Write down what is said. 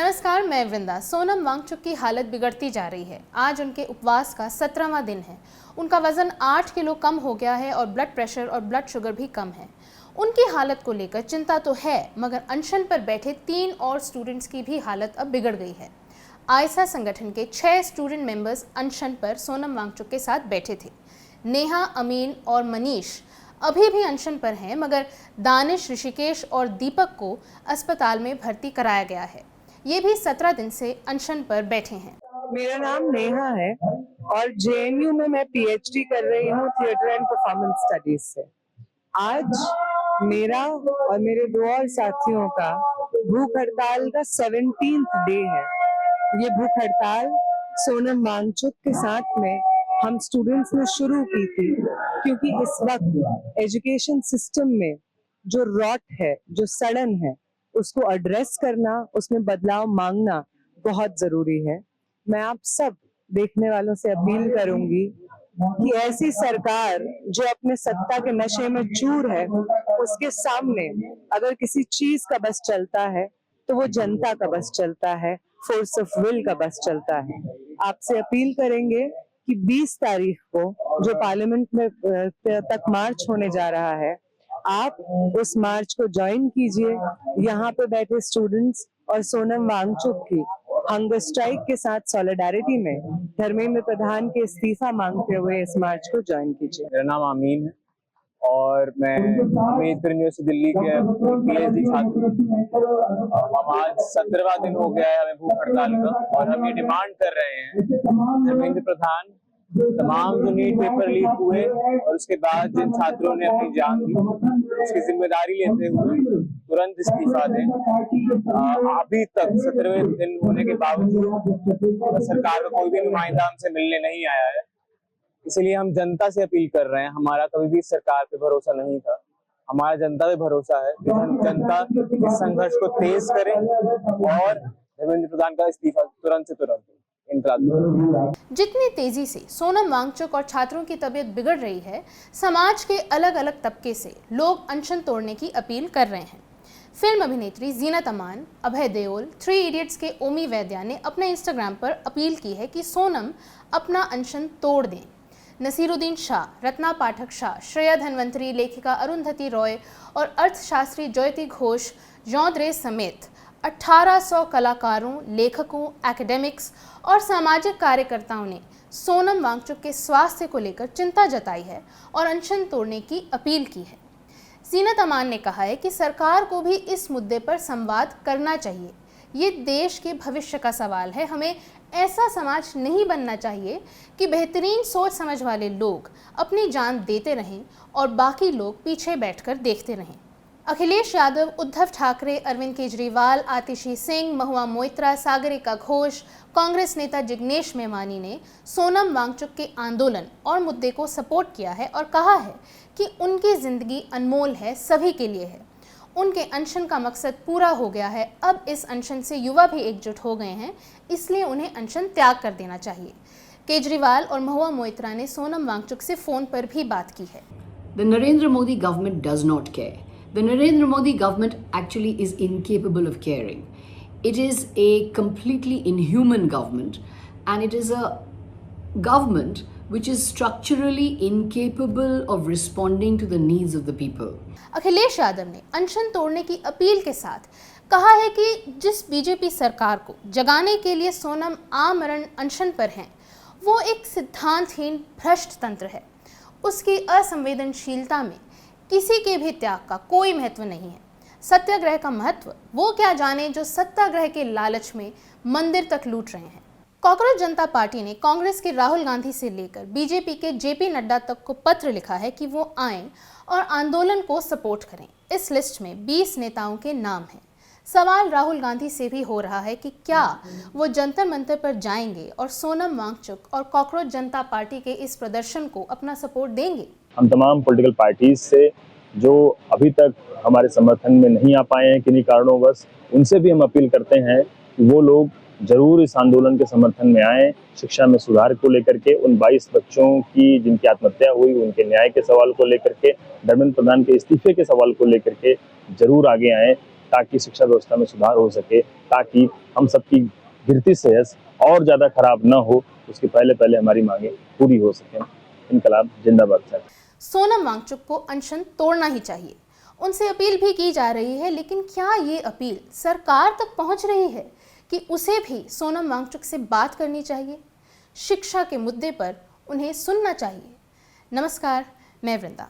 नमस्कार, मैं वृंदा। सोनम वांगचुक की हालत बिगड़ती जा रही है। आज उनके उपवास का 17वां दिन है। उनका वजन 8 किलो कम हो गया है और ब्लड प्रेशर और ब्लड शुगर भी कम है। उनकी हालत को लेकर चिंता तो है, मगर अनशन पर बैठे 3 और स्टूडेंट्स की भी हालत अब बिगड़ गई है। आयसा संगठन के 6 स्टूडेंट मेंबर्स अनशन पर सोनम वांगचुक के साथ बैठे थे। नेहा, अमीन और मनीष अभी भी अनशन पर हैं, मगर दानिश, ऋषिकेश और दीपक को अस्पताल में भर्ती कराया गया है। ये भी 17 दिन से अनशन पर बैठे हैं। मेरा नाम नेहा है और जेएनयू में मैं पीएचडी कर रही हूँ थिएटर एंड परफॉर्मेंस स्टडीज से। आज मेरा और मेरे 2 और साथियों का भूख हड़ताल का 17th डे है। ये भूख हड़ताल सोनम वांगचुक के साथ में हम स्टूडेंट्स ने शुरू की थी, क्योंकि इस वक्त एजुकेशन सिस्टम में जो रॉट है, जो सड़न है, उसको एड्रेस करना, उसमें बदलाव मांगना बहुत जरूरी है। मैं आप सब देखने वालों से अपील करूंगी कि ऐसी सरकार जो अपने सत्ता के नशे में चूर है, उसके सामने अगर किसी चीज का बस चलता है तो वो जनता का बस चलता है, फोर्स ऑफ विल का बस चलता है। आपसे अपील करेंगे कि 20 तारीख को जो पार्लियामेंट में तक मार्च होने जा रहा है, आप उस मार्च को ज्वाइन कीजिए। यहाँ पे बैठे स्टूडेंट्स और सोनम वांगचुक की हंगर स्ट्राइक के साथ सॉलिडारिटी में धर्मेंद्र प्रधान के इस्तीफा मांगते हुए इस मार्च को ज्वाइन कीजिए। मेरा नाम अमीन है और मैं अम्बेडकर यूनिवर्सिटी दिल्ली के पीएचडी छात्र हूँ। हम आज 17वां दिन हो गया है हमें भूख हड़ताल का, और हम ये डिमांड कर रहे हैं धर्मेंद्र प्रधान तमाम जो नीट पेपर लीक हुए और उसके बाद जिन छात्रों ने अपनी जान दी, उसकी जिम्मेदारी लेते हुए तुरंत इस्तीफा दें। अभी तक 17वें दिन होने के बावजूद सरकार का कोई भी नुमाइंदा हमसे मिलने नहीं आया है। इसलिए हम जनता से अपील कर रहे हैं। हमारा कभी भी सरकार पे भरोसा नहीं था, हमारा जनता पे भरोसा है कि जनता इस संघर्ष को तेज करे और धर्मेंद्र प्रधान का इस्तीफा तुरंत से तुरंत। जितनी तेजी से सोनम वांगचुक और छात्रों की तबीयत बिगड़ रही है, समाज के अलग अलग तबके से लोग अनशन तोड़ने की अपील कर रहे हैं। फिल्म अभिनेत्री जीनत अमान, अभय देओल, 3 इडियट्स के ओमी वैद्या ने अपने इंस्टाग्राम पर अपील की है कि सोनम अपना अनशन तोड़ दें। नसीरुद्दीन शाह, रत्ना पाठक शाह, श्रेया धनवंतरी, लेखिका अरुंधति रॉय और अर्थशास्त्री ज्योति घोष जौंदरे समेत 1800 कलाकारों, लेखकों, एकेडमिक्स और सामाजिक कार्यकर्ताओं ने सोनम वांगचुक के स्वास्थ्य को लेकर चिंता जताई है और अनशन तोड़ने की अपील की है। जीनत अमान ने कहा है कि सरकार को भी इस मुद्दे पर संवाद करना चाहिए। ये देश के भविष्य का सवाल है। हमें ऐसा समाज नहीं बनना चाहिए कि बेहतरीन सोच समझ वाले लोग अपनी जान देते रहें और बाकी लोग पीछे बैठकर देखते रहें। अखिलेश यादव, उद्धव ठाकरे, अरविंद केजरीवाल, आतिशी सिंह, महुआ मोइत्रा, सागरिका घोष, कांग्रेस नेता जिग्नेश मेवानी ने सोनम वांगचुक के आंदोलन और मुद्दे को सपोर्ट किया है और कहा है कि उनकी जिंदगी अनमोल है, सभी के लिए है। उनके अनशन का मकसद पूरा हो गया है। अब इस अनशन से युवा भी एकजुट हो गए हैं, इसलिए उन्हें अनशन त्याग कर देना चाहिए। केजरीवाल और महुआ मोइत्रा ने सोनम वांगचुक से फोन पर भी बात की है। The Narendra Modi government does not care. The Narendra Modi government actually is incapable of caring. It is a completely inhuman government, and it is a government which is structurally incapable of responding to the needs of the people. Akhilesh Yadav ने अनशन तोड़ने की appeal के साथ कहा है कि जिस बीजेपी सरकार को जगाने के लिए सोनम आमरण अनशन पर हैं, वो एक सिद्धांतहीन भ्रष्ट तंत्र है। उसकी असंवेदनशीलता में किसी के भी त्याग का कोई महत्व नहीं है। सत्याग्रह का महत्व वो क्या जाने जो सत्याग्रह के लालच में मंदिर तक लूट रहे हैं। कॉकरोच जनता पार्टी ने कांग्रेस के राहुल गांधी से लेकर बीजेपी के जेपी नड्डा तक को पत्र लिखा है कि वो आएं और आंदोलन को सपोर्ट करें। इस लिस्ट में 20 नेताओं के नाम हैं। सवाल राहुल गांधी से भी हो रहा है कि क्या वो जंतर मंतर पर जाएंगे और सोनम वांगचुक और कॉकरोच जनता पार्टी के इस प्रदर्शन को अपना सपोर्ट देंगे। हम तमाम पॉलिटिकल पार्टीज से जो अभी तक हमारे समर्थन में नहीं आ पाए हैं किन्हीं कारणोंवश, उनसे भी हम अपील करते हैं कि वो लोग जरूर इस आंदोलन के समर्थन में आए। शिक्षा में सुधार को लेकर के, उन 22 बच्चों की जिनकी आत्महत्या हुई, उनके न्याय के सवाल को लेकर के, धर्मेंद्र प्रधान के इस्तीफे के सवाल को लेकर के जरूर आगे आए। ताकि शिक्षा व्यवस्था में सुधार हो सके, ताकि हम सबकी गिरती सेहत और ज़्यादा खराब न हो, उसके पहले हमारी मांगे पूरी हो सकें। इनकलाब जिंदाबाद साहब। सोनम वांगचुक को अनशन तोड़ना ही चाहिए, उनसे अपील भी की जा रही है, लेकिन क्या ये अपील सरकार तक पहुंच रही है कि उसे भी सोनम वांगचुक से बात करनी चाहिए? शिक्षा के मुद्दे पर उन्हें सुनना चाहिए। नमस्कार, मैं वृंदा।